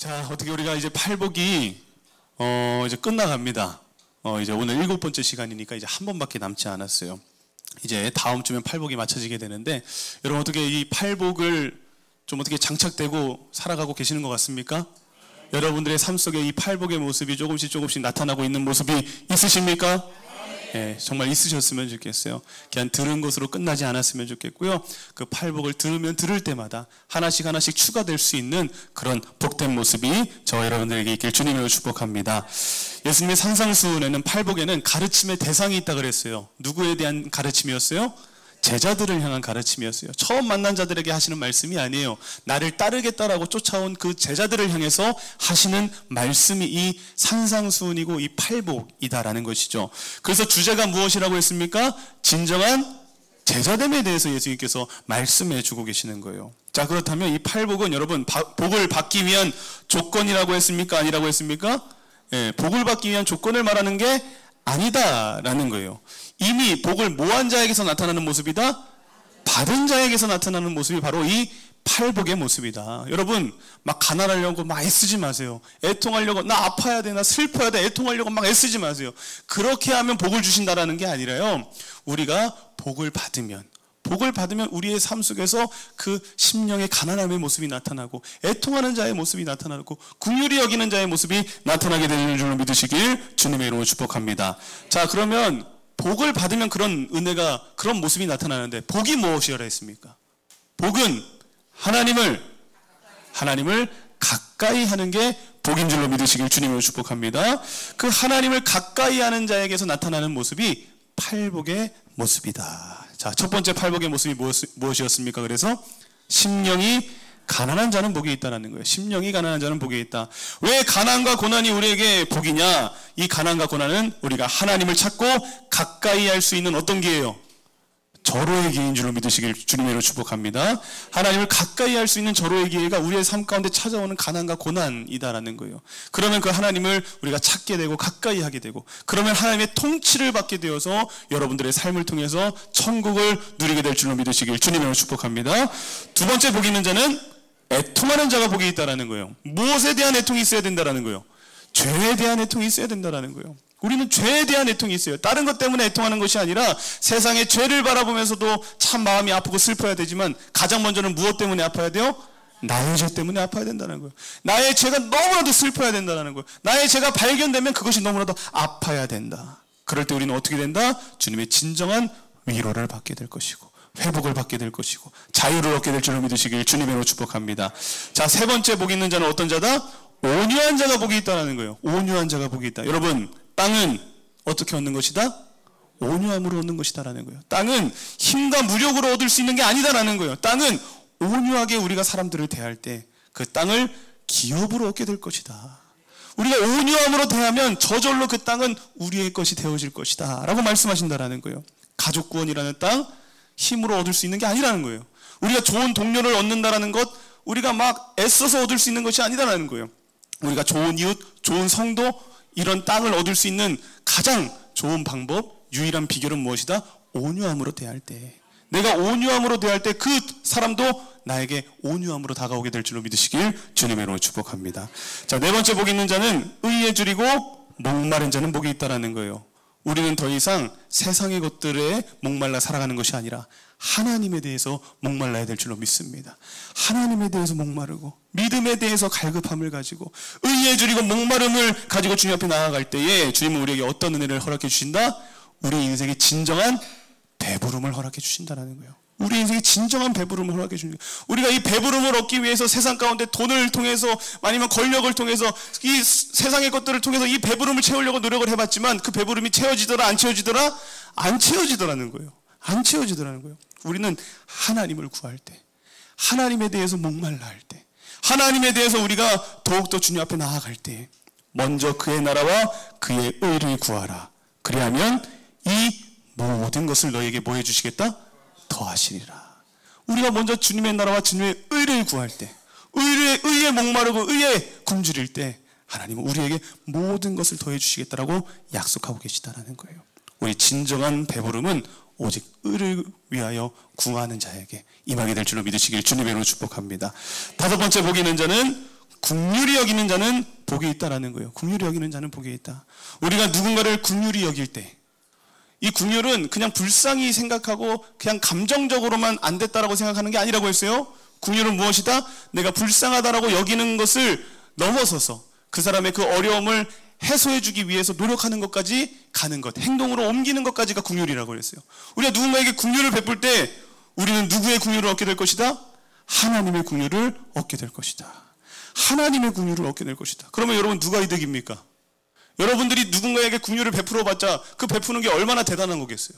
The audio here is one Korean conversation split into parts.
자, 어떻게 우리가 이제 팔복이 이제 끝나갑니다. 이제 오늘 7번째 시간이니까 이제 한 번밖에 남지 않았어요. 이제 다음 주면 팔복이 맞춰지게 되는데, 여러분 어떻게 이 팔복을 좀 어떻게 장착되고 살아가고 계시는 것 같습니까? 여러분들의 삶 속에 이 팔복의 모습이 조금씩 나타나고 있는 모습이 있으십니까? 예, 정말 있으셨으면 좋겠어요. 그냥 들은 것으로 끝나지 않았으면 좋겠고요. 그 팔복을 들을 때마다 하나씩 추가될 수 있는 그런 복된 모습이 저와 여러분들에게 있길 주님으로 축복합니다. 예수님의 산상수훈에는 팔복에는 가르침의 대상이 있다 그랬어요. 누구에 대한 가르침이었어요? 제자들을 향한 가르침이었어요. 처음 만난 자들에게 하시는 말씀이 아니에요. 나를 따르겠다라고 쫓아온 그 제자들을 향해서 하시는 말씀이 이 산상수훈이고 이 팔복이다라는 것이죠. 그래서 주제가 무엇이라고 했습니까? 진정한 제자됨에 대해서 예수님께서 말씀해 주고 계시는 거예요. 자, 그렇다면 이 팔복은 여러분 복을 받기 위한 조건이라고 했습니까? 아니라고 했습니까? 예, 복을 받기 위한 조건을 말하는 게 아니다라는 거예요. 이미 복을 모한 자에게서 나타나는 모습이다, 받은 자에게서 나타나는 모습이 바로 이 팔복의 모습이다. 여러분 막 가난하려고 막 애쓰지 마세요. 애통하려고 나 아파야 돼, 나 슬퍼야 돼, 애통하려고 막 애쓰지 마세요. 그렇게 하면 복을 주신다라는 게 아니라요, 우리가 복을 받으면 우리의 삶 속에서 그 심령의 가난함의 모습이 나타나고, 애통하는 자의 모습이 나타나고, 긍휼히 여기는 자의 모습이 나타나게 되는 줄로 믿으시길 주님의 이름으로 축복합니다. 자, 그러면 복을 받으면 그런 은혜가, 그런 모습이 나타나는데, 복이 무엇이라 했습니까? 복은 하나님을 가까이 하는 게 복인 줄로 믿으시길 주님으로 축복합니다. 그 하나님을 가까이 하는 자에게서 나타나는 모습이 팔복의 모습이다. 자, 첫 번째 팔복의 모습이 무엇이었습니까? 그래서 심령이 가난한 자는 복이 있다는 거예요. 심령이 가난한 자는 복이 있다. 왜 가난과 고난이 우리에게 복이냐? 이 가난과 고난은 우리가 하나님을 찾고 가까이 할 수 있는 어떤 기회예요? 절호의 기회인 줄로 믿으시길 주님으로 축복합니다. 하나님을 가까이 할 수 있는 절호의 기회가 우리의 삶 가운데 찾아오는 가난과 고난이다라는 거예요. 그러면 그 하나님을 우리가 찾게 되고 가까이 하게 되고, 그러면 하나님의 통치를 받게 되어서 여러분들의 삶을 통해서 천국을 누리게 될 줄로 믿으시길 주님으로 축복합니다. 두 번째 복이 있는 자는 애통하는 자가 복이 있다라는 거예요. 무엇에 대한 애통이 있어야 된다라는 거예요? 죄에 대한 애통이 있어야 된다라는 거예요. 우리는 죄에 대한 애통이 있어요. 다른 것 때문에 애통하는 것이 아니라 세상의 죄를 바라보면서도 참 마음이 아프고 슬퍼야 되지만, 가장 먼저는 무엇 때문에 아파야 돼요? 나의 죄 때문에 아파야 된다는 거예요. 나의 죄가 너무나도 슬퍼야 된다는 거예요. 나의 죄가 발견되면 그것이 너무나도 아파야 된다. 그럴 때 우리는 어떻게 된다? 주님의 진정한 위로를 받게 될 것이고, 회복을 받게 될 것이고, 자유를 얻게 될 줄로 믿으시길 주님으로 축복합니다. 자, 세 번째 복 있는 자는 어떤 자다? 온유한 자가 복이 있다는 거예요. 온유한 자가 복이 있다. 여러분, 땅은 어떻게 얻는 것이다? 온유함으로 얻는 것이다라는 거예요. 땅은 힘과 무력으로 얻을 수 있는 게 아니다라는 거예요. 땅은 온유하게 우리가 사람들을 대할 때 그 땅을 기업으로 얻게 될 것이다. 우리가 온유함으로 대하면 저절로 그 땅은 우리의 것이 되어질 것이다 라고 말씀하신다라는 거예요. 가족 구원이라는 땅, 힘으로 얻을 수 있는 게 아니라는 거예요. 우리가 좋은 동료를 얻는다라는 것, 우리가 막 애써서 얻을 수 있는 것이 아니다라는 거예요. 우리가 좋은 이웃, 좋은 성도, 이런 땅을 얻을 수 있는 가장 좋은 방법, 유일한 비결은 무엇이다? 온유함으로 대할 때, 내가 온유함으로 대할 때 그 사람도 나에게 온유함으로 다가오게 될 줄로 믿으시길 주님의 이름으로 축복합니다. 자, 네 번째 복 있는 자는 의에 줄이고 목마른 자는 복이 있다라는 거예요. 우리는 더 이상 세상의 것들에 목말라 살아가는 것이 아니라 하나님에 대해서 목말라야 될 줄로 믿습니다. 하나님에 대해서 목마르고, 믿음에 대해서 갈급함을 가지고, 의에 줄이고 목마름을 가지고 주님 앞에 나아갈 때에 주님은 우리에게 어떤 은혜를 허락해 주신다? 우리 인생의 진정한 배부름을 허락해 주신다는 거예요. 우리 인생의 진정한 배부름을 허락해 주는 거예요. 우리가 이 배부름을 얻기 위해서 세상 가운데 돈을 통해서, 아니면 권력을 통해서, 이 세상의 것들을 통해서 이 배부름을 채우려고 노력을 해봤지만 그 배부름이 채워지더라 안 채워지더라? 안 채워지더라는 거예요. 안 채워지더라는 거예요. 우리는 하나님을 구할 때, 하나님에 대해서 목말라 할 때, 하나님에 대해서 우리가 더욱더 주님 앞에 나아갈 때, 먼저 그의 나라와 그의 의를 구하라. 그리하면 이 모든 것을 너에게 뭐 해주시겠다? 더하시리라. 우리가 먼저 주님의 나라와 주님의 의를 구할 때, 의에 목마르고 의에 굶주릴 때, 하나님은 우리에게 모든 것을 더해 주시겠다라고 약속하고 계시다라는 거예요. 우리 진정한 배부름은 오직 의를 위하여 궁하는 자에게 임하게 될 줄로 믿으시길 주님의 이름으로 축복합니다. 다섯 번째 복 있는 자는 긍휼히 여기는 자는 복이 있다라는 거예요. 긍휼히 여기는 자는 복이 있다. 우리가 누군가를 긍휼히 여길 때, 이 긍휼은 그냥 불쌍히 생각하고 그냥 감정적으로만 안 됐다라고 생각하는 게 아니라고 했어요. 긍휼은 무엇이다? 내가 불쌍하다라고 여기는 것을 넘어서서 그 사람의 그 어려움을 해소해주기 위해서 노력하는 것까지 가는 것, 행동으로 옮기는 것까지가 긍휼이라고 했어요. 우리가 누군가에게 긍휼을 베풀 때 우리는 누구의 긍휼을 얻게 될 것이다? 하나님의 긍휼을 얻게 될 것이다. 하나님의 긍휼을 얻게 될 것이다. 그러면 여러분 누가 이득입니까? 여러분들이 누군가에게 긍휼을 베풀어 봤자 그 베푸는 게 얼마나 대단한 거겠어요.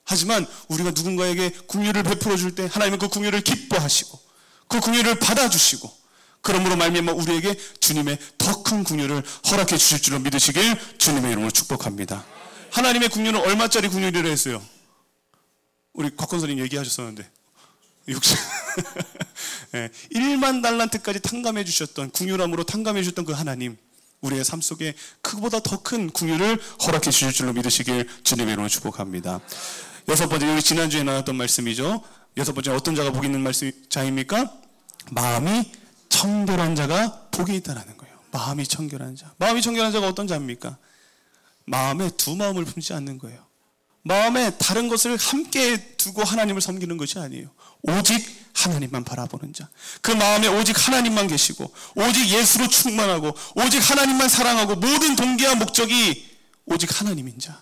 하지만 우리가 누군가에게 긍휼을 베풀어 줄 때 하나님은 그 긍휼을 기뻐하시고 그 긍휼을 받아주시고 그러므로 말미암아 우리에게 주님의 더 큰 긍휼을 허락해 주실 줄로 믿으시길 주님의 이름으로 축복합니다. 하나님의 긍휼은 얼마짜리 긍휼이라 했어요? 우리 곽건선님 얘기하셨었는데 1만 달란트까지 탕감해 주셨던, 긍휼함으로 탕감해 주셨던 그 하나님, 우리의 삶 속에 그보다 더 큰 긍휼을 허락해 주실 줄로 믿으시길 주님의 이름으로 축복합니다. 여섯 번째, 우리 지난주에 나눴던 말씀이죠. 여섯 번째, 어떤 자가 복이 있는 자입니까? 마음이 청결한 자가 복이 있다라는 거예요. 마음이 청결한 자. 마음이 청결한 자가 어떤 자입니까? 마음에 두 마음을 품지 않는 거예요. 마음에 다른 것을 함께 두고 하나님을 섬기는 것이 아니에요. 오직 하나님만 바라보는 자. 그 마음에 오직 하나님만 계시고 오직 예수로 충만하고 오직 하나님만 사랑하고 모든 동기와 목적이 오직 하나님인 자.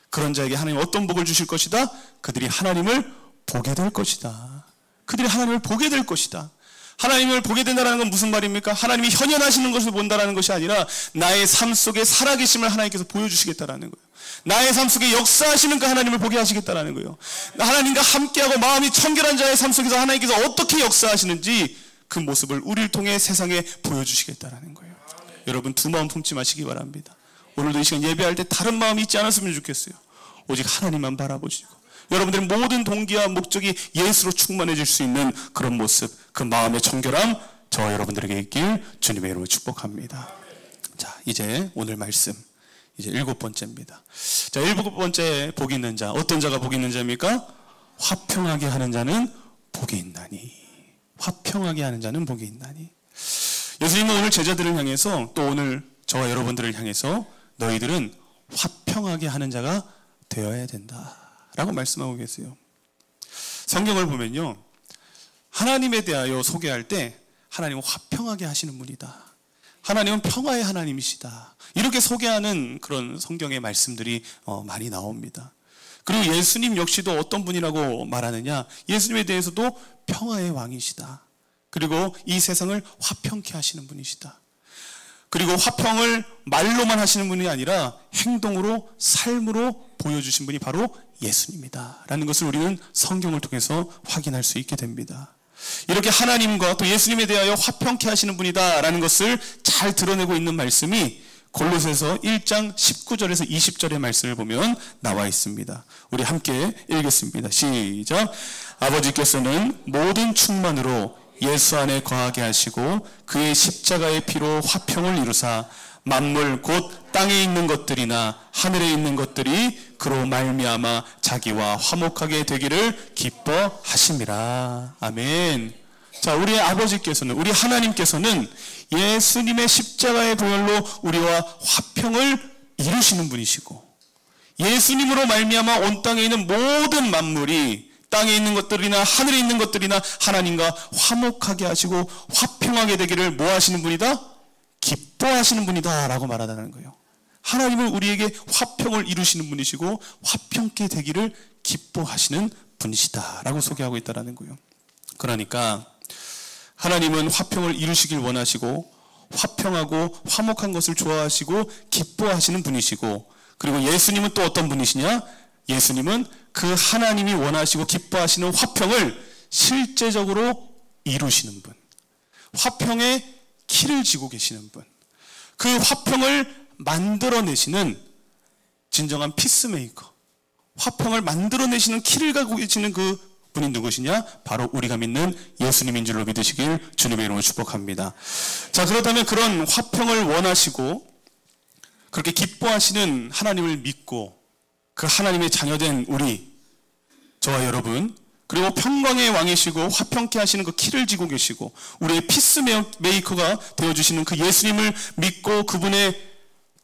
그런 자에게 하나님 어떤 복을 주실 것이다? 그들이 하나님을 보게 될 것이다. 그들이 하나님을 보게 될 것이다. 하나님을 보게 된다는 건 무슨 말입니까? 하나님이 현현하시는 것을 본다는 것이 아니라 나의 삶 속에 살아계심을 하나님께서 보여주시겠다라는 거예요. 나의 삶 속에 역사하시는 그 하나님을 보게 하시겠다라는 거예요. 하나님과 함께하고 마음이 청결한 자의 삶 속에서 하나님께서 어떻게 역사하시는지 그 모습을 우리를 통해 세상에 보여주시겠다라는 거예요. 여러분 두 마음 품지 마시기 바랍니다. 오늘도 이 시간 예배할 때 다른 마음이 있지 않았으면 좋겠어요. 오직 하나님만 바라보시고 여러분들의 모든 동기와 목적이 예수로 충만해질 수 있는 그런 모습, 그 마음의 청결함 저와 여러분들에게 있길 주님의 이름으로 축복합니다. 자, 이제 오늘 말씀 이제 7번째입니다. 자, 7번째 복이 있는 자, 어떤 자가 복이 있는 자입니까? 화평하게 하는 자는 복이 있나니. 화평하게 하는 자는 복이 있나니. 예수님은 오늘 제자들을 향해서 또 오늘 저와 여러분들을 향해서 너희들은 화평하게 하는 자가 되어야 된다 라고 말씀하고 계세요. 성경을 보면요, 하나님에 대하여 소개할 때 하나님은 화평하게 하시는 분이다, 하나님은 평화의 하나님이시다, 이렇게 소개하는 그런 성경의 말씀들이 많이 나옵니다. 그리고 예수님 역시도 어떤 분이라고 말하느냐, 예수님에 대해서도 평화의 왕이시다, 그리고 이 세상을 화평케 하시는 분이시다, 그리고 화평을 말로만 하시는 분이 아니라 행동으로, 삶으로 보여주신 분이 바로 예수님이다 라는 것을 우리는 성경을 통해서 확인할 수 있게 됩니다. 이렇게 하나님과 또 예수님에 대하여 화평케 하시는 분이다 라는 것을 잘 드러내고 있는 말씀이 골로새서 1장 19절에서 20절의 말씀을 보면 나와 있습니다. 우리 함께 읽겠습니다. 시작. 아버지께서는 모든 충만으로 예수 안에 거하게 하시고 그의 십자가의 피로 화평을 이루사 만물 곧 땅에 있는 것들이나 하늘에 있는 것들이 그로 말미암아 자기와 화목하게 되기를 기뻐하심이라. 아멘. 자, 우리의 아버지께서는, 우리 하나님께서는 예수님의 십자가의 보혈로 우리와 화평을 이루시는 분이시고 예수님으로 말미암아 온 땅에 있는 모든 만물이 땅에 있는 것들이나 하늘에 있는 것들이나 하나님과 화목하게 하시고 화평하게 되기를 뭐 하시는 분이다? 기뻐하시는 분이다 라고 말하다는 거예요. 하나님은 우리에게 화평을 이루시는 분이시고 화평케 되기를 기뻐하시는 분이시다 라고 소개하고 있다는 거예요. 그러니까 하나님은 화평을 이루시길 원하시고 화평하고 화목한 것을 좋아하시고 기뻐하시는 분이시고, 그리고 예수님은 또 어떤 분이시냐? 예수님은 그 하나님이 원하시고 기뻐하시는 화평을 실제적으로 이루시는 분, 화평의 키를 쥐고 계시는 분, 그 화평을 만들어내시는 진정한 피스메이커, 화평을 만들어내시는 키를 갖고 계시는 그 분이 누구시냐? 바로 우리가 믿는 예수님인 줄로 믿으시길 주님의 이름으로 축복합니다. 자, 그렇다면 그런 화평을 원하시고 그렇게 기뻐하시는 하나님을 믿고 그 하나님의 자녀된 우리, 저와 여러분, 그리고 평강의 왕이시고 화평케 하시는 그 키를 쥐고 계시고 우리의 피스메이커가 되어주시는 그 예수님을 믿고 그분의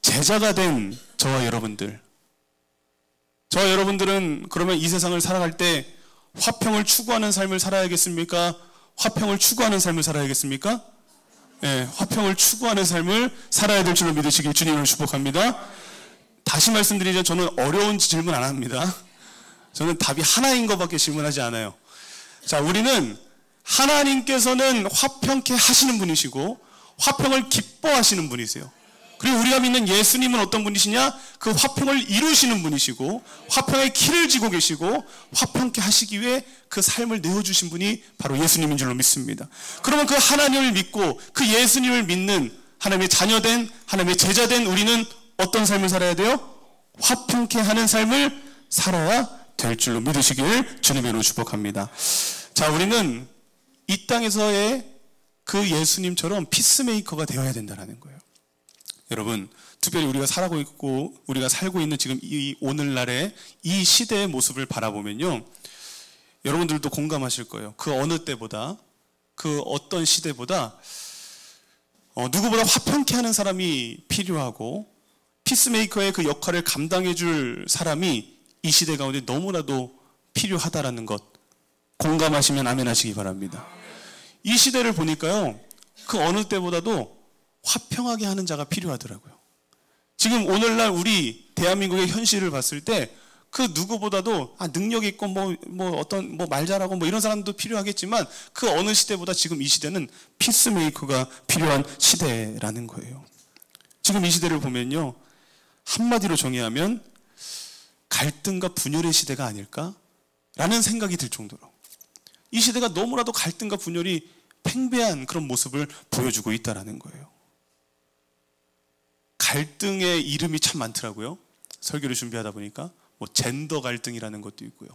제자가 된 저와 여러분들은 그러면 이 세상을 살아갈 때 화평을 추구하는 삶을 살아야겠습니까? 화평을 추구하는 삶을 살아야겠습니까? 네, 화평을 추구하는 삶을 살아야 될 줄로 믿으시길 주님을 축복합니다. 다시 말씀드리죠. 저는 어려운 질문 안 합니다. 저는 답이 하나인 것밖에 질문하지 않아요. 자, 우리는 하나님께서는 화평케 하시는 분이시고 화평을 기뻐하시는 분이세요. 그리고 우리가 믿는 예수님은 어떤 분이시냐? 그 화평을 이루시는 분이시고 화평의 키를 쥐고 계시고 화평케 하시기 위해 그 삶을 내어주신 분이 바로 예수님인 줄로 믿습니다. 그러면 그 하나님을 믿고 그 예수님을 믿는 하나님의 자녀된 하나님의 제자된 우리는 어떤 삶을 살아야 돼요? 화평케 하는 삶을 살아야 될 줄로 믿으시길 주님의 이름으로 축복합니다. 자, 우리는 이 땅에서의 그 예수님처럼 피스메이커가 되어야 된다는 거예요. 여러분, 특별히 우리가 살고 있는 지금 이 오늘날의 이 시대의 모습을 바라보면요, 여러분들도 공감하실 거예요. 그 어느 때보다, 그 어떤 시대보다 누구보다 화평케 하는 사람이 필요하고 피스메이커의 그 역할을 감당해 줄 사람이 이 시대 가운데 너무나도 필요하다라는 것 공감하시면 아멘 하시기 바랍니다. 이 시대를 보니까요, 그 어느 때보다도 화평하게 하는 자가 필요하더라고요. 지금 오늘날 우리 대한민국의 현실을 봤을 때 그 누구보다도 능력 있고 말 잘하고 이런 사람도 필요하겠지만 그 어느 시대보다 지금 이 시대는 피스메이커가 필요한 시대라는 거예요. 지금 이 시대를 보면요, 한마디로 정의하면 갈등과 분열의 시대가 아닐까라는 생각이 들 정도로 이 시대가 너무나도 갈등과 분열이 팽배한 그런 모습을 보여주고 있다는 거예요. 갈등의 이름이 참 많더라고요. 설교를 준비하다 보니까 젠더 갈등이라는 것도 있고요,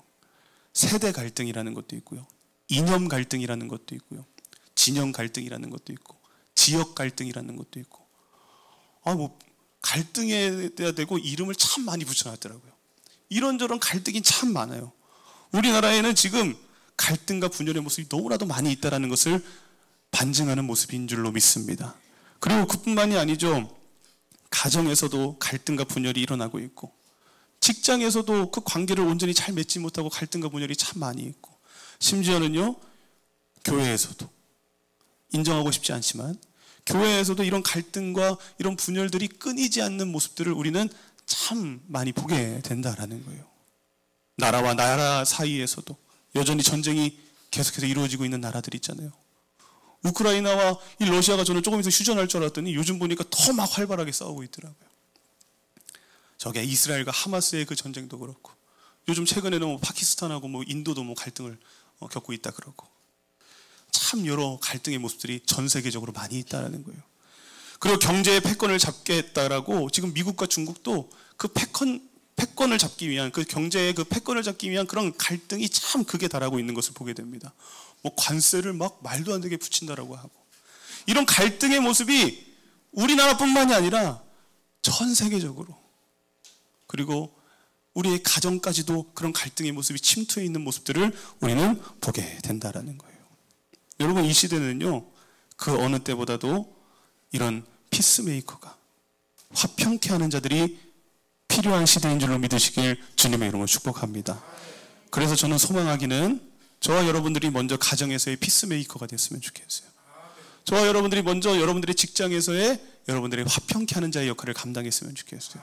세대 갈등이라는 것도 있고요, 이념 갈등이라는 것도 있고요, 진영 갈등이라는 것도 있고, 지역 갈등이라는 것도 있고, 갈등에 대고 이름을 참 많이 붙여놨더라고요. 이런저런 갈등이 참 많아요. 우리나라에는 지금 갈등과 분열의 모습이 너무나도 많이 있다는 것을 반증하는 모습인 줄로 믿습니다. 그리고 그뿐만이 아니죠. 가정에서도 갈등과 분열이 일어나고 있고, 직장에서도 그 관계를 온전히 잘 맺지 못하고 갈등과 분열이 참 많이 있고, 심지어는요, 교회에서도, 인정하고 싶지 않지만 교회에서도 이런 갈등과 이런 분열들이 끊이지 않는 모습들을 우리는 참 많이 보게 된다라는 거예요. 나라와 나라 사이에서도 여전히 전쟁이 계속해서 이루어지고 있는 나라들이 있잖아요. 우크라이나와 이 러시아가 저는 조금 있으면 휴전할 줄 알았더니 요즘 보니까 더 막 활발하게 싸우고 있더라고요. 저게 이스라엘과 하마스의 그 전쟁도 그렇고, 요즘 최근에는 파키스탄하고 인도도 갈등을 겪고 있다 그러고, 참 여러 갈등의 모습들이 전 세계적으로 많이 있다는 거예요. 그리고 경제의 패권을 잡겠다라고 지금 미국과 중국도 그 패권을 잡기 위한, 그 경제의 그 패권을 잡기 위한 그런 갈등이 참 극에 달하고 있는 것을 보게 됩니다. 관세를 막 말도 안 되게 붙인다라고 하고, 이런 갈등의 모습이 우리나라뿐만이 아니라 전 세계적으로, 그리고 우리의 가정까지도 그런 갈등의 모습이 침투해 있는 모습들을 우리는 보게 된다라는 거예요. 여러분, 이 시대는요, 그 어느 때보다도 이런 피스메이커가, 화평케 하는 자들이 필요한 시대인 줄로 믿으시길 주님의 이름으로 축복합니다. 그래서 저는 소망하기는 저와 여러분들이 먼저 가정에서의 피스메이커가 됐으면 좋겠어요. 저와 여러분들이 먼저 여러분들의 직장에서의 여러분들의 화평케 하는 자의 역할을 감당했으면 좋겠어요.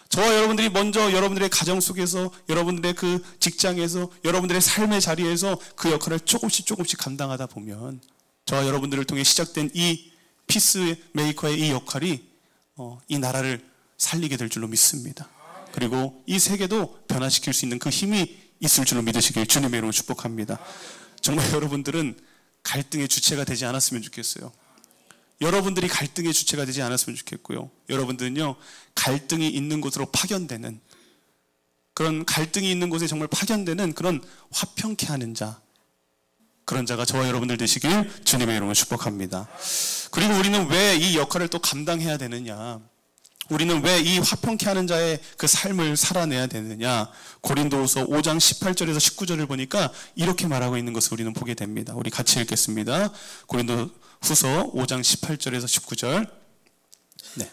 저와 여러분들이 먼저 여러분들의 가정 속에서, 여러분들의 그 직장에서, 여러분들의 삶의 자리에서 그 역할을 조금씩 감당하다 보면 저와 여러분들을 통해 시작된 이 피스메이커의 이 역할이 이 나라를 살리게 될 줄로 믿습니다. 그리고 이 세계도 변화시킬 수 있는 그 힘이 있을 줄로 믿으시길 주님의 이름으로 축복합니다. 정말 여러분들은 갈등의 주체가 되지 않았으면 좋겠어요. 여러분들이 갈등의 주체가 되지 않았으면 좋겠고요. 여러분들은요, 갈등이 있는 곳으로 파견되는, 그런 갈등이 있는 곳에 정말 파견되는 그런 화평케 하는 자, 그런 자가 저와 여러분들 되시길 주님의 이름으로 축복합니다. 그리고 우리는 왜 이 역할을 또 감당해야 되느냐? 우리는 왜 이 화평케 하는 자의 그 삶을 살아내야 되느냐? 고린도후서 5장 18절에서 19절을 보니까 이렇게 말하고 있는 것을 우리는 보게 됩니다. 우리 같이 읽겠습니다. 고린도후서 5장 18절에서 19절. 네,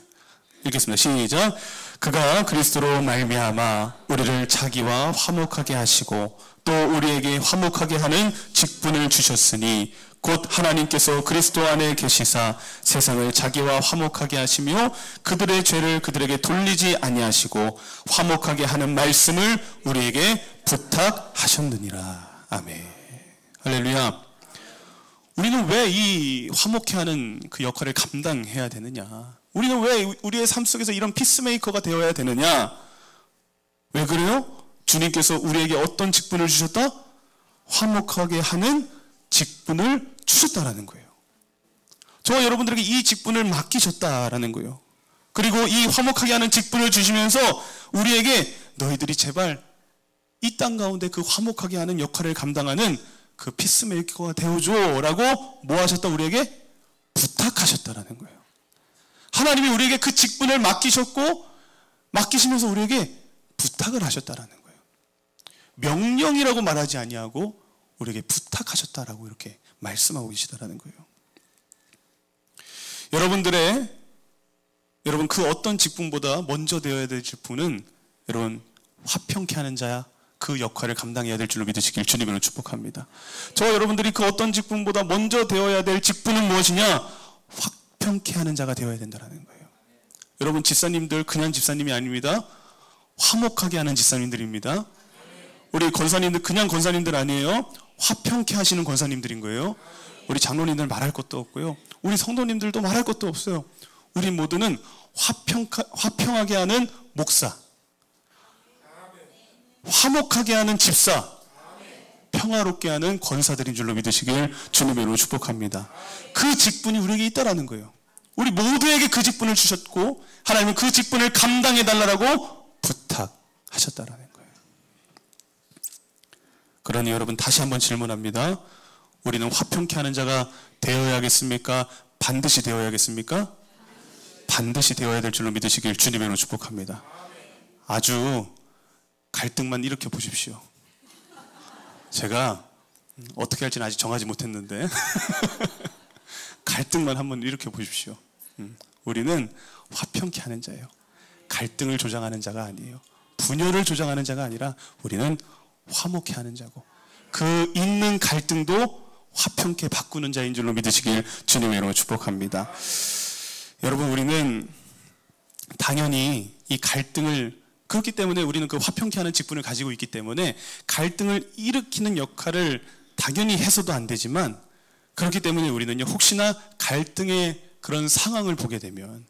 읽겠습니다. 시작. 그가 그리스도로 말미암아 우리를 자기와 화목하게 하시고 또 우리에게 화목하게 하는 직분을 주셨으니 곧 하나님께서 그리스도 안에 계시사 세상을 자기와 화목하게 하시며 그들의 죄를 그들에게 돌리지 아니하시고 화목하게 하는 말씀을 우리에게 부탁하셨느니라. 아멘. 할렐루야. 우리는 왜 이 화목케 하는 그 역할을 감당해야 되느냐? 우리는 왜 우리의 삶 속에서 이런 피스메이커가 되어야 되느냐? 왜 그래요? 주님께서 우리에게 어떤 직분을 주셨다? 화목하게 하는 직분을 주셨다라는 거예요. 저와 여러분들에게 이 직분을 맡기셨다라는 거예요. 그리고 이 화목하게 하는 직분을 주시면서 우리에게 너희들이 제발 이 땅 가운데 그 화목하게 하는 역할을 감당하는 그 피스메이커가 되어줘 라고 뭐 하셨다? 우리에게 부탁하셨다라는 거예요. 하나님이 우리에게 그 직분을 맡기셨고 맡기시면서 우리에게 부탁을 하셨다라는 거예요. 명령이라고 말하지 아니하고 우리에게 부탁하셨다라고 이렇게 말씀하고 계시다라는 거예요. 여러분 그 어떤 직분보다 먼저 되어야 될 직분은 여러분 화평케 하는 자야 그 역할을 감당해야 될 줄로 믿으시길 주님으로 축복합니다. 저와 여러분들이 그 어떤 직분보다 먼저 되어야 될 직분은 무엇이냐? 화평케 하는 자가 되어야 된다는 거예요. 여러분 집사님들 그냥 집사님이 아닙니다. 화목하게 하는 집사님들입니다. 우리 권사님들 그냥 권사님들 아니에요. 화평케 하시는 권사님들인 거예요. 우리 장로님들 말할 것도 없고요. 우리 성도님들도 말할 것도 없어요. 우리 모두는 화평하게 하는 목사, 화목하게 하는 집사, 평화롭게 하는 권사들인 줄로 믿으시길 주님의 이름으로 축복합니다. 그 직분이 우리에게 있다라는 거예요. 우리 모두에게 그 직분을 주셨고 하나님은 그 직분을 감당해달라고 부탁하셨다라는 거예요. 그러니 여러분 다시 한번 질문합니다. 우리는 화평케 하는 자가 되어야겠습니까? 반드시 되어야겠습니까? 반드시 되어야 될 줄로 믿으시길 주님의 이름으로 축복합니다. 아주 갈등만 일으켜 보십시오. 제가 어떻게 할지는 아직 정하지 못했는데 갈등만 한번 일으켜 보십시오. 우리는 화평케 하는 자예요. 갈등을 조장하는 자가 아니에요. 분열을 조장하는 자가 아니라 우리는 화목케 하는 자고 그 있는 갈등도 화평케 바꾸는 자인 줄로 믿으시길 주님의 이름으로 축복합니다. 여러분 우리는 당연히 이 갈등을 그렇기 때문에 우리는 그 화평케 하는 직분을 가지고 있기 때문에 갈등을 일으키는 역할을 당연히 해서도 안 되지만 그렇기 때문에 우리는요 혹시나 갈등의 그런 상황을 보게 되면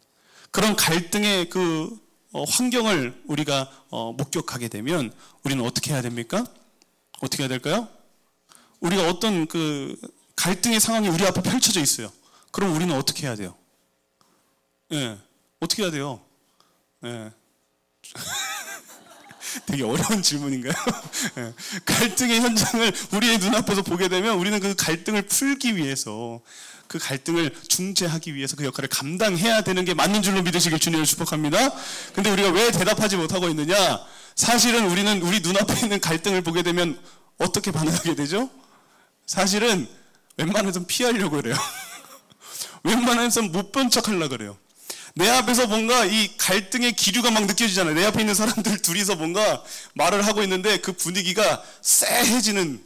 그런 갈등의 그 환경을 우리가 목격하게 되면 우리는 어떻게 해야 됩니까? 어떻게 해야 될까요? 우리가 어떤 그 갈등의 상황이 우리 앞에 펼쳐져 있어요. 그럼 우리는 어떻게 해야 돼요? 예, 어떻게 해야 돼요? 예. 되게 어려운 질문인가요? 예. 갈등의 현장을 우리의 눈앞에서 보게 되면 우리는 그 갈등을 풀기 위해서 그 갈등을 중재하기 위해서 그 역할을 감당해야 되는 게 맞는 줄로 믿으시길 주님을 축복합니다. 근데 우리가 왜 대답하지 못하고 있느냐? 사실은 우리는 우리 눈앞에 있는 갈등을 보게 되면 어떻게 반응하게 되죠? 사실은 웬만해서는 피하려고 그래요. 웬만해서는 못 본 척 하려고 그래요. 내 앞에서 뭔가 이 갈등의 기류가 막 느껴지잖아요. 내 앞에 있는 사람들 둘이서 뭔가 말을 하고 있는데 그 분위기가 쎄해지는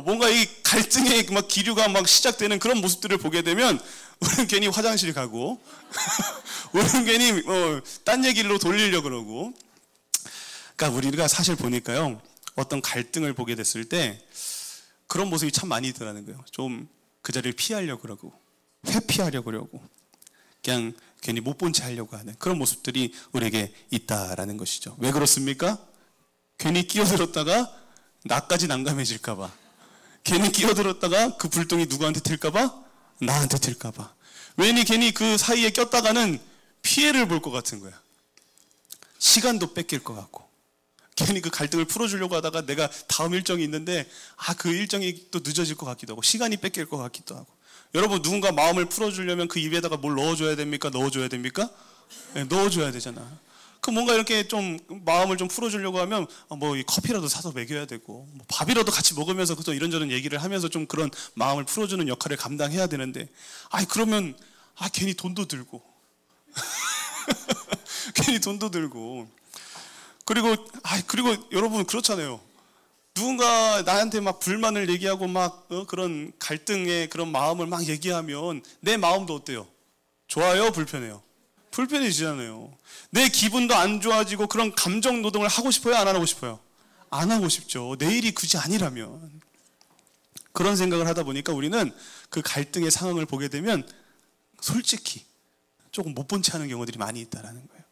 뭔가 이 갈등의 막 기류가 막 시작되는 그런 모습들을 보게 되면 우리는 괜히 화장실 가고 우리는 괜히 딴 얘기로 돌리려고 그러고 그러니까 우리가 사실 보니까요 어떤 갈등을 보게 됐을 때 그런 모습이 참 많이 있더라는 거예요. 좀 그 자리를 피하려고 그러고 회피하려고 그러고 그냥 괜히 못 본 채 하려고 하는 그런 모습들이 우리에게 있다라는 것이죠. 왜 그렇습니까? 괜히 끼어들었다가 나까지 난감해질까 봐 괜히 끼어들었다가 그 불똥이 누구한테 튈까 봐 나한테 튈까 봐 괜히 그 사이에 꼈다가는 피해를 볼 것 같은 거야. 시간도 뺏길 것 같고 괜히 그 갈등을 풀어주려고 하다가 내가 다음 일정이 있는데 그 일정이 또 늦어질 것 같기도 하고 시간이 뺏길 것 같기도 하고 여러분 누군가 마음을 풀어주려면 그 입에다가 뭘 넣어줘야 됩니까? 넣어줘야 됩니까? 넣어줘야 되잖아. 그 뭔가 이렇게 좀 마음을 좀 풀어주려고 하면 뭐 커피라도 사서 먹여야 되고 뭐 밥이라도 같이 먹으면서 또 이런저런 얘기를 하면서 좀 그런 마음을 풀어주는 역할을 감당해야 되는데 그러면 괜히 돈도 들고 괜히 돈도 들고 그리고 여러분 그렇잖아요. 누군가 나한테 막 불만을 얘기하고 막 그런 갈등의 그런 마음을 막 얘기하면 내 마음도 어때요? 좋아요? 불편해요? 불편해지잖아요. 내 기분도 안 좋아지고 그런 감정 노동을 하고 싶어요? 안 하고 싶어요? 안 하고 싶죠. 내일이 굳이 아니라면. 그런 생각을 하다 보니까 우리는 그 갈등의 상황을 보게 되면 솔직히 조금 못 본 채 하는 경우들이 많이 있다는 거예요.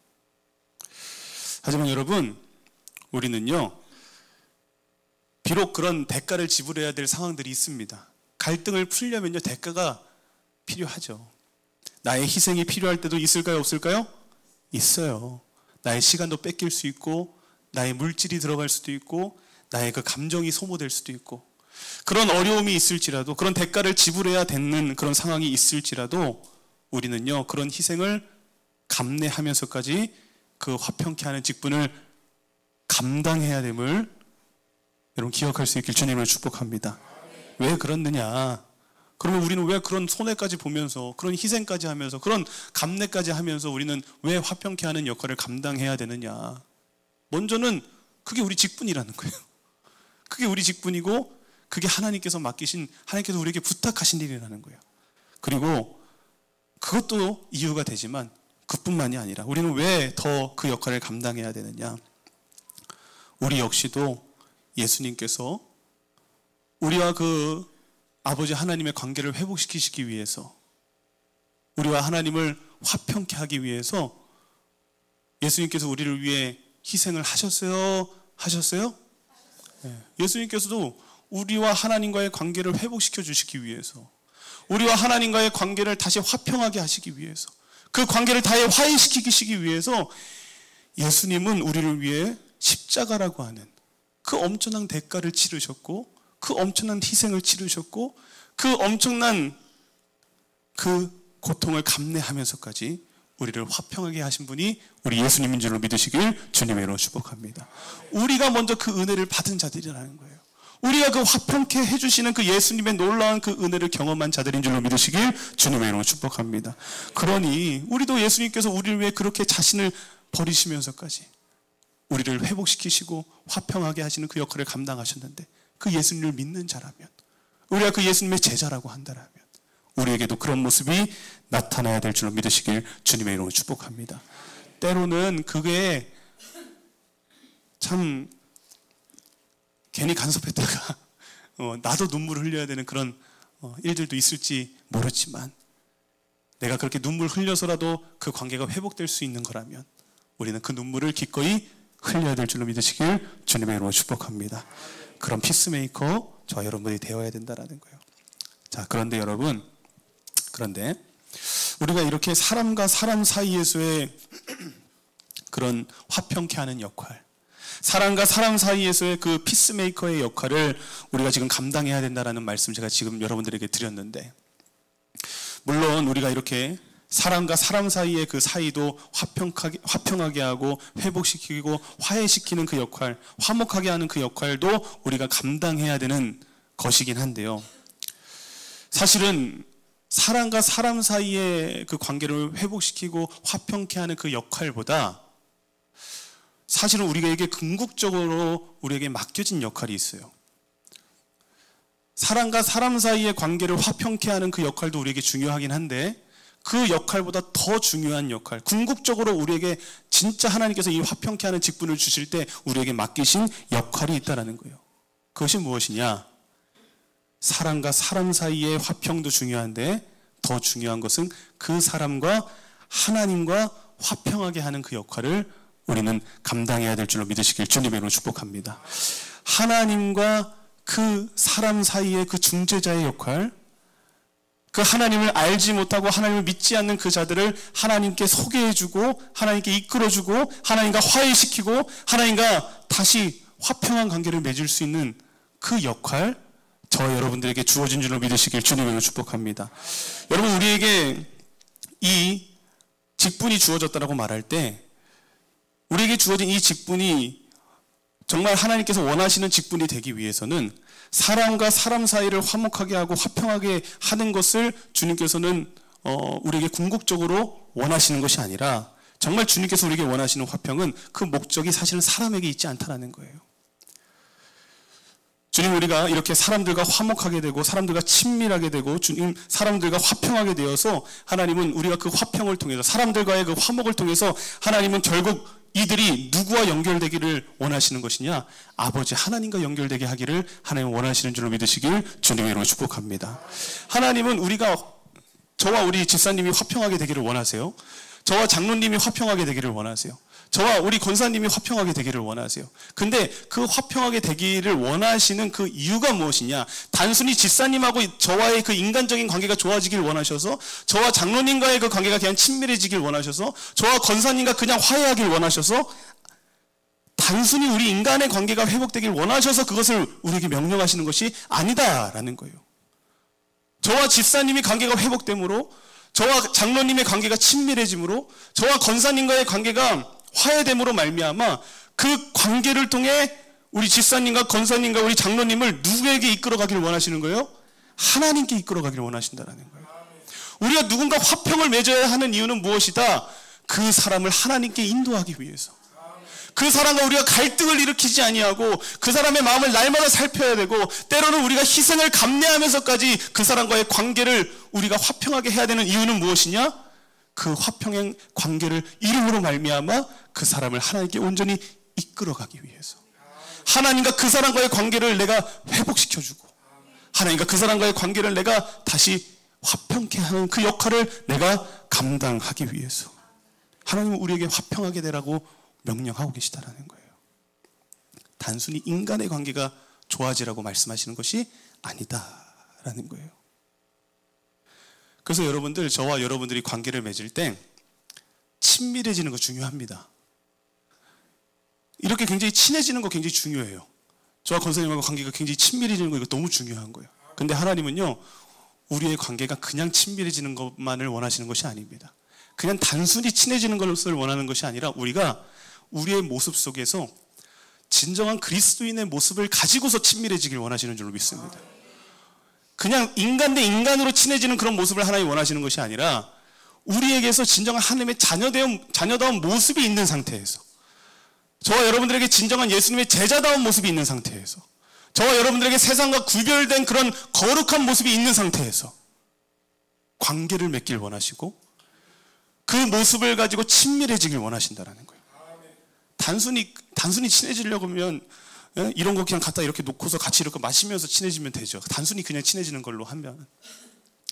하지만 여러분, 우리는요, 비록 그런 대가를 지불해야 될 상황들이 있습니다. 갈등을 풀려면요, 대가가 필요하죠. 나의 희생이 필요할 때도 있을까요? 없을까요? 있어요. 나의 시간도 뺏길 수 있고 나의 물질이 들어갈 수도 있고 나의 그 감정이 소모될 수도 있고 그런 어려움이 있을지라도 그런 대가를 지불해야 되는 그런 상황이 있을지라도 우리는요 그런 희생을 감내하면서까지 그 화평케 하는 직분을 감당해야 됨을 여러분 기억할 수 있길 주님을 축복합니다. 왜 그렇느냐? 그러면 우리는 왜 그런 손해까지 보면서 그런 희생까지 하면서 그런 감내까지 하면서 우리는 왜 화평케 하는 역할을 감당해야 되느냐? 먼저는 그게 우리 직분이라는 거예요. 그게 우리 직분이고 그게 하나님께서 맡기신 하나님께서 우리에게 부탁하신 일이라는 거예요. 그리고 그것도 이유가 되지만 그뿐만이 아니라 우리는 왜 더 그 역할을 감당해야 되느냐? 우리 역시도 예수님께서 우리와 그 아버지 하나님의 관계를 회복시키시기 위해서 우리와 하나님을 화평케 하기 위해서 예수님께서 우리를 위해 희생을 하셨어요? 하셨어요? 네. 예수님께서도 우리와 하나님과의 관계를 회복시켜 주시기 위해서 우리와 하나님과의 관계를 다시 화평하게 하시기 위해서 그 관계를 다시 화해시키시기 위해서 예수님은 우리를 위해 십자가라고 하는 그 엄청난 대가를 치르셨고 그 엄청난 희생을 치르셨고 그 엄청난 그 고통을 감내하면서까지 우리를 화평하게 하신 분이 우리 예수님인 줄로 믿으시길 주님의 이름으로 축복합니다. 우리가 먼저 그 은혜를 받은 자들이라는 거예요. 우리가 그 화평케 해주시는 그 예수님의 놀라운 그 은혜를 경험한 자들인 줄로 믿으시길 주님의 이름으로 축복합니다. 그러니 우리도 예수님께서 우리를 위해 그렇게 자신을 버리시면서까지 우리를 회복시키시고 화평하게 하시는 그 역할을 감당하셨는데 그 예수님을 믿는 자라면 우리가 그 예수님의 제자라고 한다면 우리에게도 그런 모습이 나타나야 될 줄로 믿으시길 주님의 이름으로 축복합니다. 때로는 그게 참 괜히 간섭했다가 나도 눈물을 흘려야 되는 그런 일들도 있을지 모르지만 내가 그렇게 눈물 흘려서라도 그 관계가 회복될 수 있는 거라면 우리는 그 눈물을 기꺼이 흘려야 될 줄로 믿으시길 주님의 이름으로 축복합니다. 그런 피스메이커 저와 여러분들이 되어야 된다는 거예요. 자, 그런데 여러분, 우리가 이렇게 사람과 사람 사이에서의 그런 화평케 하는 역할, 사람과 사람 사이에서의 그 피스메이커의 역할을 우리가 지금 감당해야 된다는 말씀 제가 지금 여러분들에게 드렸는데, 물론 우리가 이렇게 사람과 사람 사이의 그 사이도 화평하게 하고 회복시키고 화해시키는 그 역할, 화목하게 하는 그 역할도 우리가 감당해야 되는 것이긴 한데요. 사실은 사람과 사람 사이의 그 관계를 회복시키고 화평케 하는 그 역할보다 사실은 우리에게 궁극적으로 우리에게 맡겨진 역할이 있어요. 사람과 사람 사이의 관계를 화평케 하는 그 역할도 우리에게 중요하긴 한데 그 역할보다 더 중요한 역할, 궁극적으로 우리에게 진짜 하나님께서 이 화평케 하는 직분을 주실 때 우리에게 맡기신 역할이 있다는 거예요. 그것이 무엇이냐? 사람과 사람 사이의 화평도 중요한데 더 중요한 것은 그 사람과 하나님과 화평하게 하는 그 역할을 우리는 감당해야 될 줄로 믿으시길 주님의 이름으로 축복합니다. 하나님과 그 사람 사이의 그 중재자의 역할, 그 하나님을 알지 못하고 하나님을 믿지 않는 그 자들을 하나님께 소개해주고 하나님께 이끌어주고 하나님과 화해시키고 하나님과 다시 화평한 관계를 맺을 수 있는 그 역할, 저와 여러분들에게 주어진 줄로 믿으시길 주님으로 축복합니다. 여러분, 우리에게 이 직분이 주어졌다라고 말할 때 우리에게 주어진 이 직분이 정말 하나님께서 원하시는 직분이 되기 위해서는 사람과 사람 사이를 화목하게 하고 화평하게 하는 것을 주님께서는 우리에게 궁극적으로 원하시는 것이 아니라 정말 주님께서 우리에게 원하시는 화평은 그 목적이 사실은 사람에게 있지 않다라는 거예요. 주님, 우리가 이렇게 사람들과 화목하게 되고 사람들과 친밀하게 되고 주님 사람들과 화평하게 되어서 하나님은 우리가 그 화평을 통해서 사람들과의 그 화목을 통해서 하나님은 결국 이들이 누구와 연결되기를 원하시는 것이냐? 아버지 하나님과 연결되게 하기를 하나님 원하시는 줄로 믿으시길 주님의 이름으로 축복합니다. 하나님은 저와 우리 집사님이 화평하게 되기를 원하세요. 저와 장로님이 화평하게 되기를 원하세요. 저와 우리 권사님이 화평하게 되기를 원하세요. 근데 그 화평하게 되기를 원하시는 그 이유가 무엇이냐? 단순히 집사님하고 저와의 그 인간적인 관계가 좋아지길 원하셔서, 저와 장로님과의 그 관계가 그냥 친밀해지길 원하셔서, 저와 권사님과 그냥 화해하길 원하셔서, 단순히 우리 인간의 관계가 회복되길 원하셔서 그것을 우리에게 명령하시는 것이 아니다라는 거예요. 저와 집사님이 관계가 회복됨으로, 저와 장로님의 관계가 친밀해짐으로, 저와 권사님과의 관계가 화해됨으로 말미암아 그 관계를 통해 우리 집사님과 권사님과 우리 장로님을 누구에게 이끌어가기를 원하시는 거예요? 하나님께 이끌어가기를 원하신다는 거예요. 우리가 누군가 화평을 맺어야 하는 이유는 무엇이다? 그 사람을 하나님께 인도하기 위해서. 그 사람과 우리가 갈등을 일으키지 아니하고 그 사람의 마음을 날마다 살펴야 되고, 때로는 우리가 희생을 감내하면서까지 그 사람과의 관계를 우리가 화평하게 해야 되는 이유는 무엇이냐? 그 화평의 관계를 이름으로 말미암아 그 사람을 하나님께 온전히 이끌어가기 위해서, 하나님과 그 사람과의 관계를 내가 회복시켜주고, 하나님과 그 사람과의 관계를 내가 다시 화평케 하는 그 역할을 내가 감당하기 위해서 하나님은 우리에게 화평하게 되라고 명령하고 계시다라는 거예요. 단순히 인간의 관계가 좋아지라고 말씀하시는 것이 아니다라는 거예요. 그래서 여러분들, 저와 여러분들이 관계를 맺을 때 친밀해지는 거 중요합니다. 이렇게 굉장히 친해지는 거 굉장히 중요해요. 저와 권사님하고 관계가 굉장히 친밀해지는 거, 이거 너무 중요한 거예요. 근데 하나님은요, 우리의 관계가 그냥 친밀해지는 것만을 원하시는 것이 아닙니다. 그냥 단순히 친해지는 것을 원하는 것이 아니라 우리가 우리의 모습 속에서 진정한 그리스도인의 모습을 가지고서 친밀해지길 원하시는 줄로 믿습니다. 그냥 인간 대 인간으로 친해지는 그런 모습을 하나님 원하시는 것이 아니라 우리에게서 진정한 하나님의 자녀다운 모습이 있는 상태에서, 저와 여러분들에게 진정한 예수님의 제자다운 모습이 있는 상태에서, 저와 여러분들에게 세상과 구별된 그런 거룩한 모습이 있는 상태에서 관계를 맺길 원하시고 그 모습을 가지고 친밀해지길 원하신다는 거예요. 단순히 친해지려고 하면 이런 거 그냥 갖다 이렇게 놓고서 같이 이렇게 마시면서 친해지면 되죠. 단순히 그냥 친해지는 걸로 하면.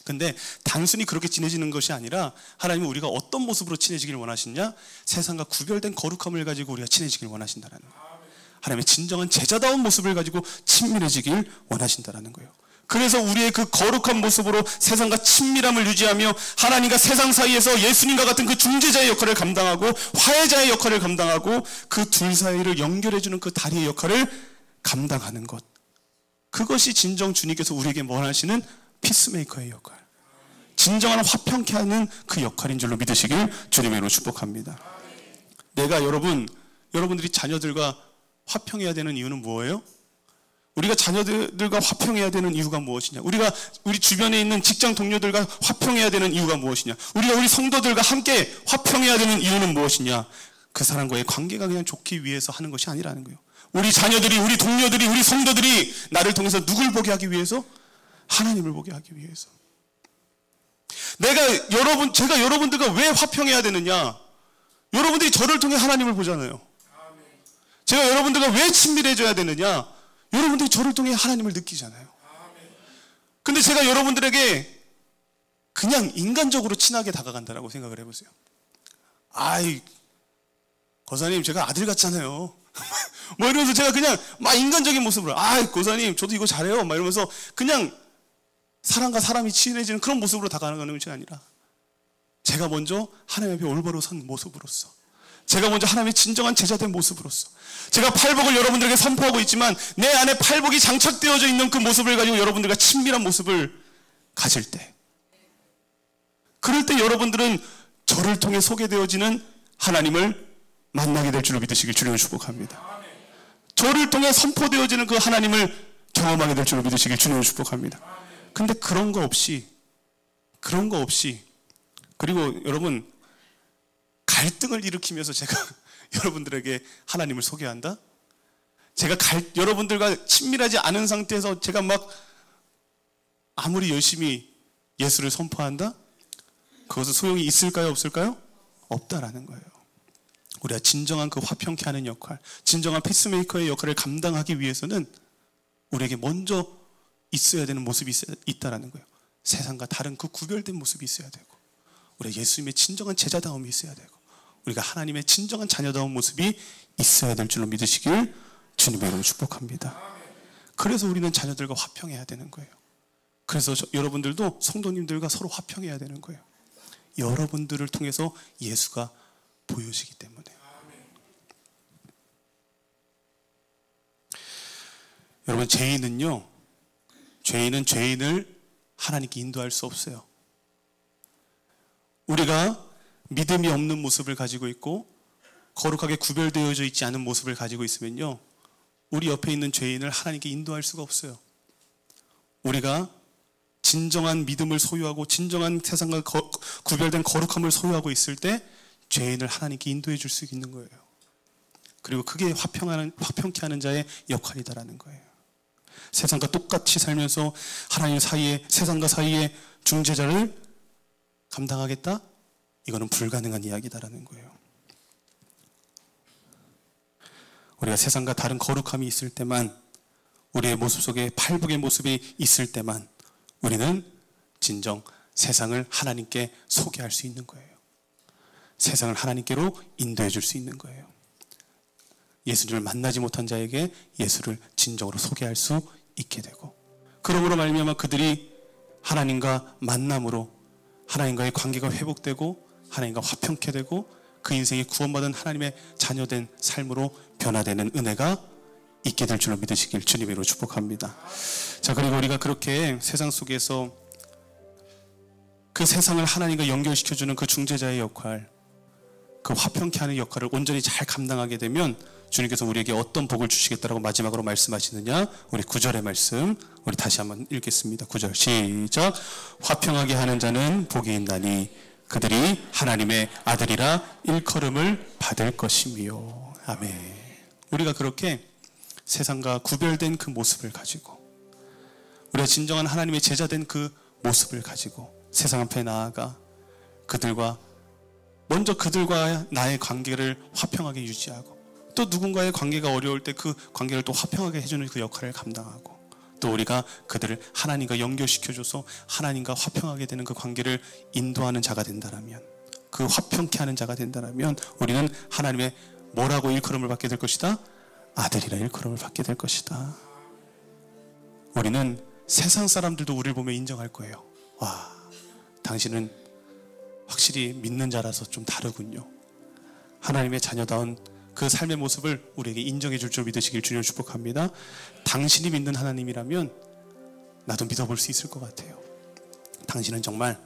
근데 단순히 그렇게 친해지는 것이 아니라 하나님은 우리가 어떤 모습으로 친해지길 원하시냐? 세상과 구별된 거룩함을 가지고 우리가 친해지길 원하신다는 거예요. 하나님의 진정한 제자다운 모습을 가지고 친밀해지길 원하신다는 거예요. 그래서 우리의 그 거룩한 모습으로 세상과 친밀함을 유지하며 하나님과 세상 사이에서 예수님과 같은 그 중재자의 역할을 감당하고 화해자의 역할을 감당하고 그 둘 사이를 연결해주는 그 다리의 역할을 감당하는 것, 그것이 진정 주님께서 우리에게 원하시는 피스메이커의 역할, 진정한 화평케 하는 그 역할인 줄로 믿으시길 주님의 이름으로 축복합니다. 내가 여러분들이 자녀들과 화평해야 되는 이유는 뭐예요? 우리가 자녀들과 화평해야 되는 이유가 무엇이냐? 우리가 우리 주변에 있는 직장 동료들과 화평해야 되는 이유가 무엇이냐? 우리가 우리 성도들과 함께 화평해야 되는 이유는 무엇이냐? 그 사람과의 관계가 그냥 좋기 위해서 하는 것이 아니라는 거예요. 우리 자녀들이, 우리 동료들이, 우리 성도들이 나를 통해서 누굴 보게 하기 위해서? 하나님을 보게 하기 위해서. 제가 여러분들과 왜 화평해야 되느냐? 여러분들이 저를 통해 하나님을 보잖아요. 제가 여러분들과 왜 친밀해져야 되느냐? 여러분들이 저를 통해 하나님을 느끼잖아요. 근데 제가 여러분들에게 그냥 인간적으로 친하게 다가간다라고 생각을 해보세요. 아이, 고사님, 제가 아들 같잖아요. 뭐 이러면서 제가 그냥 막 인간적인 모습으로, 아이, 고사님, 저도 이거 잘해요. 막 이러면서 그냥 사람과 사람이 친해지는 그런 모습으로 다가가는 것이 아니라 제가 먼저 하나님 앞에 올바로 선 모습으로서, 제가 먼저 하나님의 진정한 제자된 모습으로서, 제가 팔복을 여러분들에게 선포하고 있지만 내 안에 팔복이 장착되어져 있는 그 모습을 가지고 여러분들과 친밀한 모습을 가질 때, 그럴 때 여러분들은 저를 통해 소개되어지는 하나님을 만나게 될 줄로 믿으시길 주님을 축복합니다. 저를 통해 선포되어지는 그 하나님을 경험하게 될 줄로 믿으시길 주님을 축복합니다. 근데 그런 거 없이 그리고 여러분 갈등을 일으키면서 제가 여러분들에게 하나님을 소개한다? 제가 여러분들과 친밀하지 않은 상태에서 제가 막 아무리 열심히 예수를 선포한다? 그것은 소용이 있을까요? 없을까요? 없다라는 거예요. 우리가 진정한 그 화평케 하는 역할, 진정한 피스메이커의 역할을 감당하기 위해서는 우리에게 먼저 있어야 되는 모습이 있다라는 거예요. 세상과 다른 그 구별된 모습이 있어야 되고, 우리가 예수님의 진정한 제자다움이 있어야 되고, 우리가 하나님의 진정한 자녀다운 모습이 있어야 될 줄로 믿으시길 주님의 이름으로 축복합니다. 그래서 우리는 자녀들과 화평해야 되는 거예요. 그래서 여러분들도 성도님들과 서로 화평해야 되는 거예요. 여러분들을 통해서 예수가 보여지기 때문에. 여러분, 죄인은 죄인을 하나님께 인도할 수 없어요. 우리가 믿음이 없는 모습을 가지고 있고 거룩하게 구별되어져 있지 않은 모습을 가지고 있으면요, 우리 옆에 있는 죄인을 하나님께 인도할 수가 없어요. 우리가 진정한 믿음을 소유하고 진정한 세상과 구별된 거룩함을 소유하고 있을 때 죄인을 하나님께 인도해 줄 수 있는 거예요. 그리고 그게 화평케 하는 자의 역할이다라는 거예요. 세상과 똑같이 살면서 하나님 사이에, 세상과 사이에 중재자를 감당하겠다? 이거는 불가능한 이야기다라는 거예요. 우리가 세상과 다른 거룩함이 있을 때만, 우리의 모습 속에 팔복의 모습이 있을 때만 우리는 진정 세상을 하나님께 소개할 수 있는 거예요. 세상을 하나님께로 인도해 줄 수 있는 거예요. 예수님을 만나지 못한 자에게 예수를 진정으로 소개할 수 있게 되고, 그러므로 말미암아 그들이 하나님과 만남으로 하나님과의 관계가 회복되고 하나님과 화평케 되고 그 인생이 구원받은 하나님의 자녀된 삶으로 변화되는 은혜가 있게 될 줄로 믿으시길 주님의 이름으로 축복합니다. 자, 그리고 우리가 그렇게 세상 속에서 그 세상을 하나님과 연결시켜주는 그 중재자의 역할, 그 화평케 하는 역할을 온전히 잘 감당하게 되면 주님께서 우리에게 어떤 복을 주시겠다라고 마지막으로 말씀하시느냐, 우리 9절의 말씀 우리 다시 한번 읽겠습니다. 9절 시작. 화평하게 하는 자는 복이 있나니 그들이 하나님의 아들이라 일컬음을 받을 것이며. 아멘. 우리가 그렇게 세상과 구별된 그 모습을 가지고, 우리가 진정한 하나님의 제자된 그 모습을 가지고 세상 앞에 나아가 먼저 그들과 나의 관계를 화평하게 유지하고, 또 누군가의 관계가 어려울 때 그 관계를 또 화평하게 해주는 그 역할을 감당하고, 또 우리가 그들을 하나님과 연결시켜줘서 하나님과 화평하게 되는 그 관계를 인도하는 자가 된다라면, 그 화평케 하는 자가 된다라면 우리는 하나님의 뭐라고 일컬음을 받게 될 것이다? 아들이라 일컬음을 받게 될 것이다. 우리는 세상 사람들도 우리를 보며 인정할 거예요. 와, 당신은 확실히 믿는 자라서 좀 다르군요. 하나님의 자녀다운 그 삶의 모습을 우리에게 인정해 줄 줄 믿으시길 주님을 축복합니다. 당신이 믿는 하나님이라면 나도 믿어볼 수 있을 것 같아요. 당신은 정말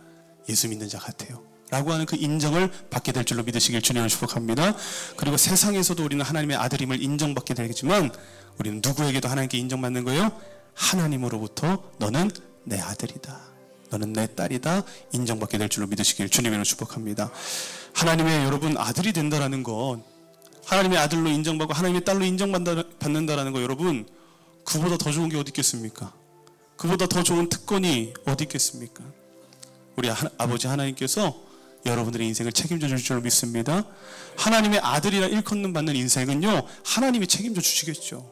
예수 믿는 자 같아요 라고 하는 그 인정을 받게 될 줄로 믿으시길 주님을 축복합니다. 그리고 세상에서도 우리는 하나님의 아들임을 인정받게 되겠지만 우리는 누구에게도 하나님께 인정받는 거예요? 하나님으로부터 너는 내 아들이다, 너는 내 딸이다 인정받게 될 줄로 믿으시길 주님으로 축복합니다. 하나님의 여러분 아들이 된다라는 것, 하나님의 아들로 인정받고 하나님의 딸로 인정받는다라는 거, 여러분 그보다 더 좋은 게 어디 있겠습니까? 그보다 더 좋은 특권이 어디 있겠습니까? 우리 아버지 하나님께서 여러분들의 인생을 책임져 줄 줄 믿습니다. 하나님의 아들이라 일컫는 받는 인생은요, 하나님이 책임져 주시겠죠.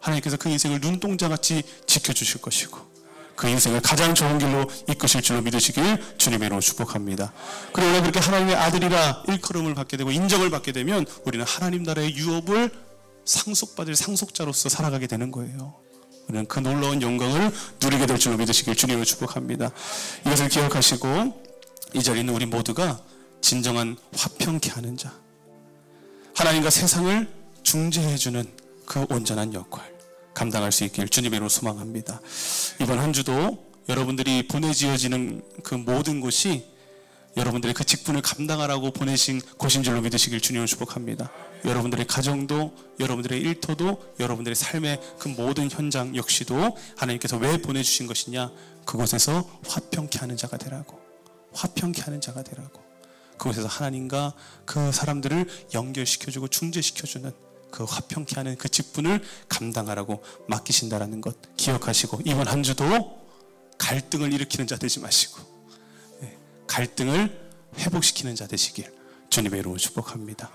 하나님께서 그 인생을 눈동자같이 지켜주실 것이고 그 인생을 가장 좋은 길로 이끄실 줄로 믿으시길 주님의 이름으로 축복합니다. 그리고 우리가 그렇게 하나님의 아들이라 일컬음을 받게 되고 인정을 받게 되면 우리는 하나님 나라의 유업을 상속받을 상속자로서 살아가게 되는 거예요. 우리는 그 놀라운 영광을 누리게 될 줄로 믿으시길 주님으로 축복합니다. 이것을 기억하시고 이 자리에 있는 우리 모두가 진정한 화평케 하는 자, 하나님과 세상을 중재해주는 그 온전한 역할 감당할 수 있길 주님의 이름으로 소망합니다. 이번 한 주도 여러분들이 보내지어지는 그 모든 곳이 여러분들의 그 직분을 감당하라고 보내신 곳인 줄로 믿으시길 주님을 축복합니다. 여러분들의 가정도, 여러분들의 일터도, 여러분들의 삶의 그 모든 현장 역시도 하나님께서 왜 보내주신 것이냐? 그곳에서 화평케 하는 자가 되라고. 화평케 하는 자가 되라고. 그곳에서 하나님과 그 사람들을 연결시켜주고 중재시켜주는 그 화평케 하는 그 직분을 감당하라고 맡기신다라는 것 기억하시고, 이번 한 주도 갈등을 일으키는 자 되지 마시고 갈등을 회복시키는 자 되시길 주님의 이름으로 축복합니다.